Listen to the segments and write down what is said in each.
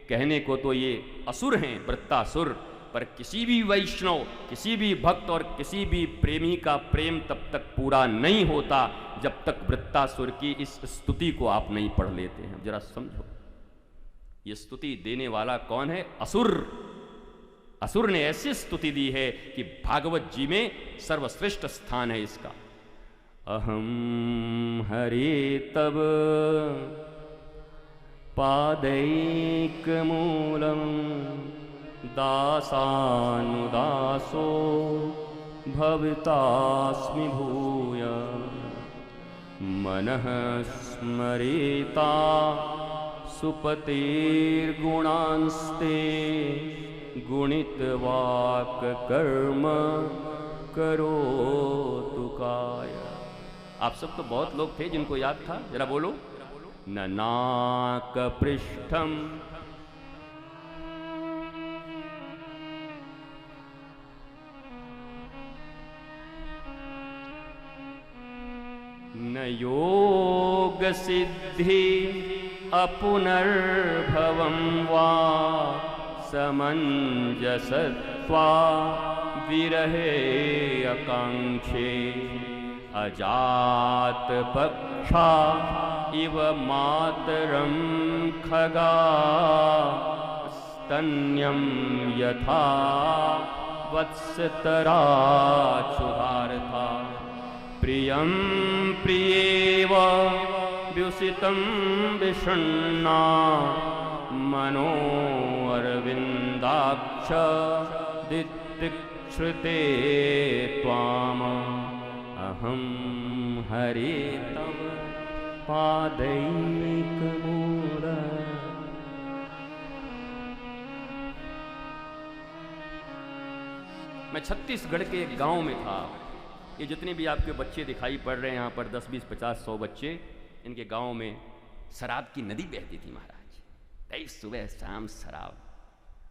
कहने को तो ये असुर हैं, वृत्तासुर, पर किसी भी वैष्णव, किसी भी भक्त और किसी भी प्रेमी का प्रेम तब तक पूरा नहीं होता जब तक वृत्तासुर की इस स्तुति को आप नहीं पढ़ लेते हैं। जरा समझो, ये स्तुति देने वाला कौन है? असुर। असुर ने ऐसी स्तुति दी है कि भागवत जी में सर्वश्रेष्ठ स्थान है इसका। अहम हरे तब पादैक मूलम दासानुदासो भवितास्मि भूय मनः स्मरेता सुपतेर्गुणांस्ते गुणितवाक् कर्म करोतु काय। आप सब तो बहुत लोग थे जिनको याद था, जरा बोलो। न नाक पृष्ठम न योग सिद्धि अपुनर्भवं वा समंजसत्वा विरहे आकांक्षे अजात पक्षा इव मातरं खगा स्तन्यं यथा वत्सतरा क्षुधार्था प्रियं प्रियेव व्युसितं विषण्णा मनो अरविन्दाक्ष दितिक्षृते त्वाम अहं हरे तव पादैक मूल। मैं छत्तीसगढ़ के एक गांव में था। ये जितने भी आपके बच्चे दिखाई पड़ रहे हैं यहाँ पर 10, 20, 50, 100 बच्चे, इनके गांव में शराब की नदी बहती थी महाराज। कई सुबह शाम शराब।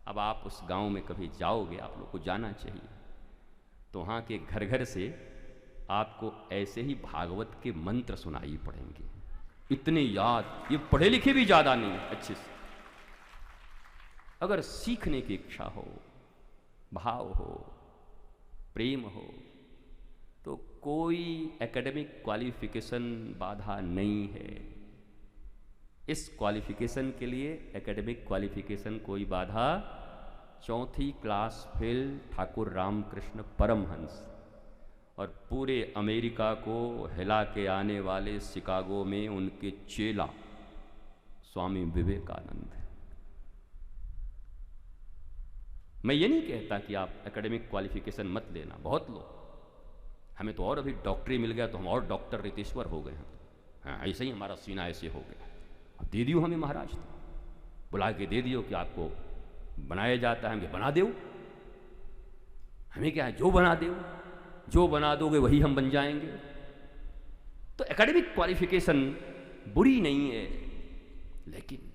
अब आप उस गांव में कभी जाओगे, आप लोग को जाना चाहिए, तो वहाँ के घर घर से आपको ऐसे ही भागवत के मंत्र सुनाई पड़ेंगे। इतने याद, ये पढ़े लिखे भी ज़्यादा नहीं अच्छे से। अगर सीखने की इच्छा हो, भाव हो, प्रेम हो, तो कोई एकेडमिक क्वालिफिकेशन बाधा नहीं है। इस क्वालिफिकेशन के लिए एकेडमिक क्वालिफिकेशन कोई बाधा, 4th class fail Thakur Ramakrishna Paramahamsa और पूरे अमेरिका को हिला के आने वाले शिकागो में उनके चेला स्वामी विवेकानंद। मैं ये नहीं कहता कि आप एकेडमिक क्वालिफिकेशन मत लेना, बहुत लोग, हमें तो और अभी डॉक्टरी मिल गया तो हम और डॉक्टर रितेश्वर हो गए हैं। हाँ, ऐसे ही हमारा सीना ऐसे हो गया। अब दे दियो हमें महाराज, तो बुला के दे दियो कि आपको बनाया जाता है, हमें बना दो। हमें क्या है, जो बना दो, जो बना दोगे वही हम बन जाएंगे। तो एकेडमिक क्वालिफिकेशन बुरी नहीं है, लेकिन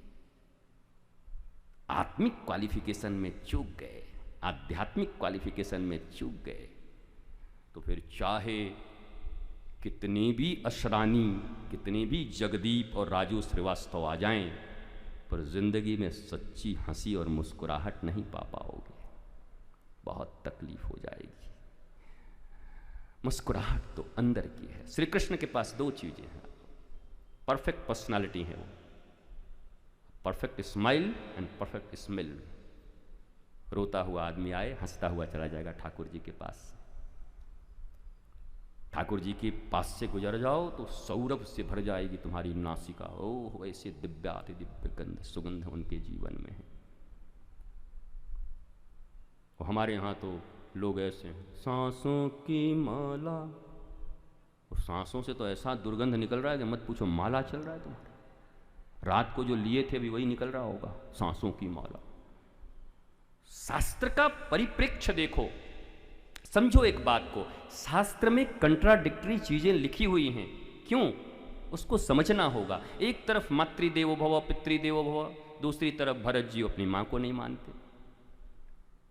आत्मिक क्वालिफिकेशन में चूक गए, आध्यात्मिक क्वालिफिकेशन में चूक गए, तो फिर चाहे कितने भी अशरानी, कितने भी जगदीप और राजू श्रीवास्तव आ जाएं, पर जिंदगी में सच्ची हंसी और मुस्कुराहट नहीं पा पाओगे। बहुत तकलीफ हो जाएगी। मुस्कुराहट तो अंदर की है। श्री कृष्ण के पास 2 चीजें हैं, परफेक्ट पर्सनालिटी है वो, perfect smile and perfect smell. रोता हुआ आदमी आए, हंसता हुआ चला जाएगा ठाकुर जी के पास। ठाकुर जी के पास से गुजर जाओ तो सौरभ से भर जाएगी तुम्हारी नासिका। ओह, ऐसे दिव्याति दिव्य गंध, सुगंध उनके जीवन में है। और हमारे यहाँ तो लोग ऐसे हैं, सांसों की माला, और सांसों से तो ऐसा दुर्गंध निकल रहा है कि मत पूछो, माला चल रहा है तुम्हारा। रात को जो लिए थे भी वही निकल रहा होगा, सांसों की माला। शास्त्र का परिप्रेक्ष्य देखो, समझो एक बात को, शास्त्र में कंट्राडिक्टरी चीजें लिखी हुई हैं, क्यों? उसको समझना होगा। एक तरफ मातृदेवो भव पितृदेवो भव, दूसरी तरफ भरत जी अपनी मां को नहीं मानते,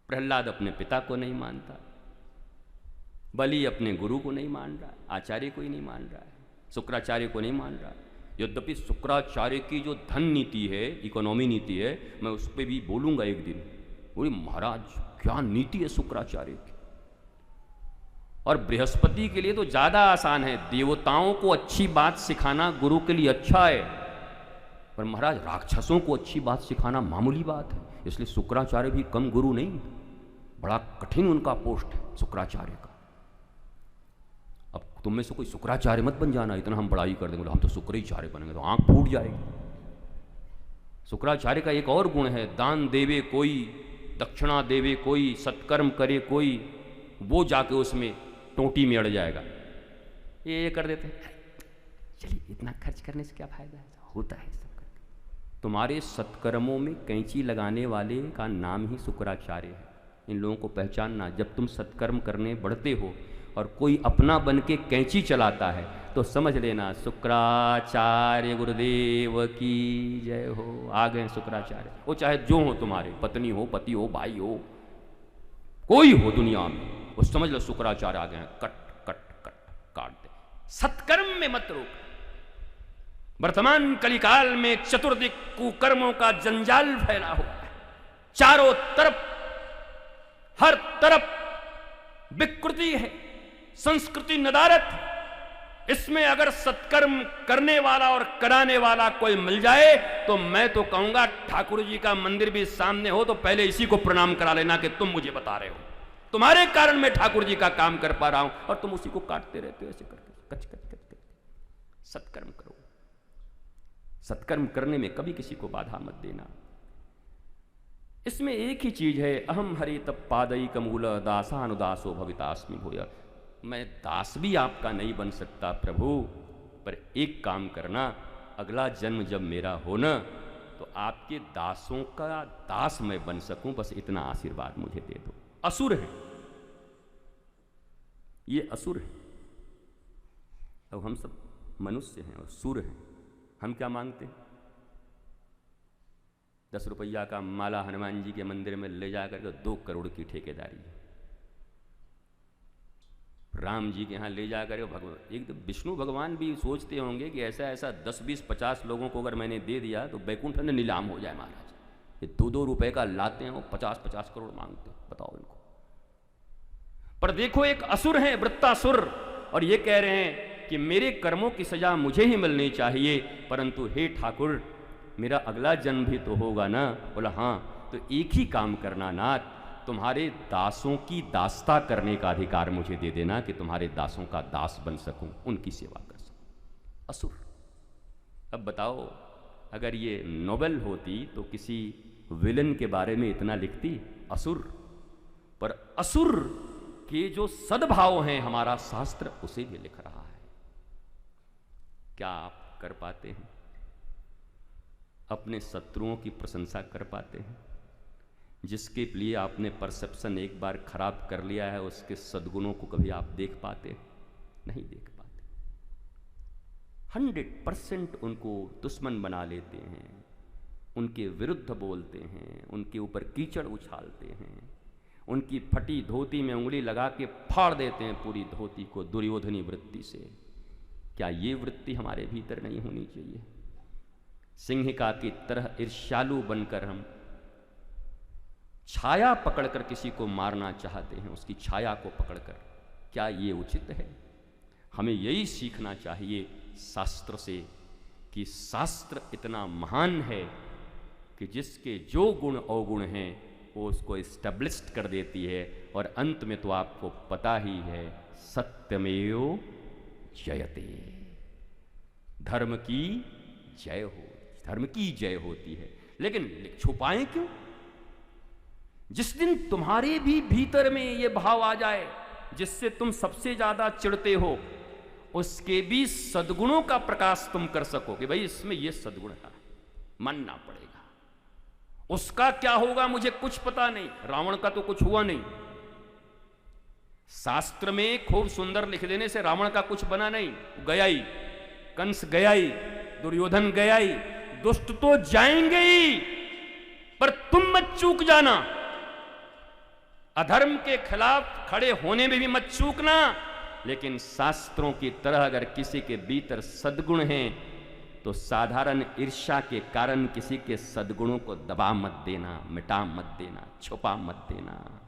प्रहलाद अपने पिता को नहीं मानता, बलि अपने गुरु को नहीं मान रहा, आचार्य को ही नहीं मान रहा है, शुक्राचार्य को नहीं मान रहा है। यद्यपि शुक्राचार्य की जो धन नीति है, इकोनॉमी नीति है, मैं उस पर भी बोलूंगा एक दिन। बोले महाराज क्या नीति है शुक्राचार्य की। और बृहस्पति के लिए तो ज़्यादा आसान है, देवताओं को अच्छी बात सिखाना गुरु के लिए अच्छा है, पर महाराज राक्षसों को अच्छी बात सिखाना मामूली बात है। इसलिए शुक्राचार्य भी कम गुरु नहीं, बड़ा कठिन उनका पोस्ट है शुक्राचार्य का। अब तुम में से कोई शुक्राचार्य मत बन जाना, इतना हम बड़ाई कर देंगे, हम तो शुक्राचार्य बनेंगे तो आंख फूट जाएगी। शुक्राचार्य का एक और गुण है, दान देवे कोई, दक्षिणा देवे कोई, सत्कर्म करे कोई, वो जाके उसमें टोंटी में अड़ जाएगा। ये कर देते हैं, चलिए इतना खर्च करने से क्या फायदा है, होता है सब करके। तुम्हारे सत्कर्मों में कैंची लगाने वाले का नाम ही शुक्राचार्य है। इन लोगों को पहचानना। जब तुम सत्कर्म करने बढ़ते हो और कोई अपना बन के कैंची चलाता है तो समझ लेना शुक्राचार्य गुरुदेव की जय हो, आ गए शुक्राचार्य। वो चाहे जो हो, तुम्हारे पत्नी हो, पति हो, भाई हो, कोई हो दुनिया में, वो समझ लो शुक्राचार्य आ गए हैं, कट कट कट काट दे। सत्कर्म में मत रोक। वर्तमान कलिकाल में चतुर्दिक कुकर्मों का जंजाल फैला हुआ है, चारों तरफ हर तरफ विकृति है, संस्कृति नदारत है। इसमें अगर सत्कर्म करने वाला और कराने वाला कोई मिल जाए तो मैं तो कहूंगा ठाकुर जी का मंदिर भी सामने हो तो पहले इसी को प्रणाम करा लेना कि तुम मुझे बता रहे हो, तुम्हारे कारण मैं ठाकुर जी का काम कर पा रहा हूं और तुम उसी को काटते रहते हो ऐसे करके, कच कच कच कच। सत्कर्म करो। सत्कर्म करने में कभी किसी को बाधा मत देना। इसमें एक ही चीज है, अहम हरि तप पादई कमूल दासानुदासो भवितास्मि भूय। मैं दास भी आपका नहीं बन सकता प्रभु, पर एक काम करना, अगला जन्म जब मेरा हो न तो आपके दासों का दास मैं बन सकूं, बस इतना आशीर्वाद मुझे दे दो। असुर है ये, असुर है। अब हम सब मनुष्य हैं और सुर हैं। हम क्या मांगते हैं? 10 रुपया का माला हनुमान जी के मंदिर में ले जाकर के 2 करोड़ की ठेकेदारी। राम जी के यहाँ ले जाकर भगवान, एक तो विष्णु भगवान भी सोचते होंगे कि ऐसा ऐसा 10, 20, 50 लोगों को अगर मैंने दे दिया तो बैकुंठ में नीलाम हो जाए महाराज। ये 2-2 रुपए का लाते हैं, वो 50-50 करोड़ मांगते हैं, बताओ इनको। पर देखो एक असुर है, वृत्तासुर, और ये कह रहे हैं कि मेरे कर्मों की सजा मुझे ही मिलनी चाहिए, परंतु हे ठाकुर मेरा अगला जन्म भी तो होगा ना। बोला हाँ, तो एक ही काम करना नाथ, तुम्हारे दासों की दासता करने का अधिकार मुझे दे देना कि तुम्हारे दासों का दास बन सकूं, उनकी सेवा कर सकूं। असुर। अब बताओ अगर ये नोवेल होती तो किसी विलन के बारे में इतना लिखती, असुर। पर असुर के जो सद्भाव हैं हमारा शास्त्र उसे भी लिख रहा है। क्या आप कर पाते हैं? अपने शत्रुओं की प्रशंसा कर पाते हैं? जिसके लिए आपने परसेप्शन एक बार खराब कर लिया है उसके सद्गुणों को कभी आप देख पाते? नहीं देख पाते। 100% उनको दुश्मन बना लेते हैं, उनके विरुद्ध बोलते हैं, उनके ऊपर कीचड़ उछालते हैं, उनकी फटी धोती में उंगली लगा के फाड़ देते हैं पूरी धोती को दुर्योधनी वृत्ति से। क्या ये वृत्ति हमारे भीतर नहीं होनी चाहिए? सिंहिका की तरह ईर्ष्यालु बनकर हम छाया पकड़कर किसी को मारना चाहते हैं, उसकी छाया को पकड़कर, क्या ये उचित है? हमें यही सीखना चाहिए शास्त्र से कि शास्त्र इतना महान है कि जिसके जो गुण अवगुण हैं वो उसको इस्टेब्लिश्ड कर देती है। और अंत में तो आपको पता ही है, सत्यमेव जयते, धर्म की जय हो, धर्म की जय होती है। लेकिन छुपाएं क्यों? जिस दिन तुम्हारे भी भीतर में ये भाव आ जाए जिससे तुम सबसे ज्यादा चिढ़ते हो, उसके भी सद्गुणों का प्रकाश तुम कर सको कि भाई इसमें ये सद्गुण है, मानना पड़ेगा। उसका क्या होगा मुझे कुछ पता नहीं, रावण का तो कुछ हुआ नहीं। शास्त्र में खूब सुंदर लिख देने से रावण का कुछ बना नहीं, गया ही, कंस गया ही, दुर्योधन गया ही, दुष्ट तो जाएंगे ही, पर तुम मत चूक जाना। अधर्म के खिलाफ खड़े होने में भी मत चूकना। लेकिन शास्त्रों की तरह अगर किसी के भीतर सद्गुण हैं तो साधारण ईर्ष्या के कारण किसी के सद्गुणों को दबा मत देना, मिटा मत देना, छुपा मत देना।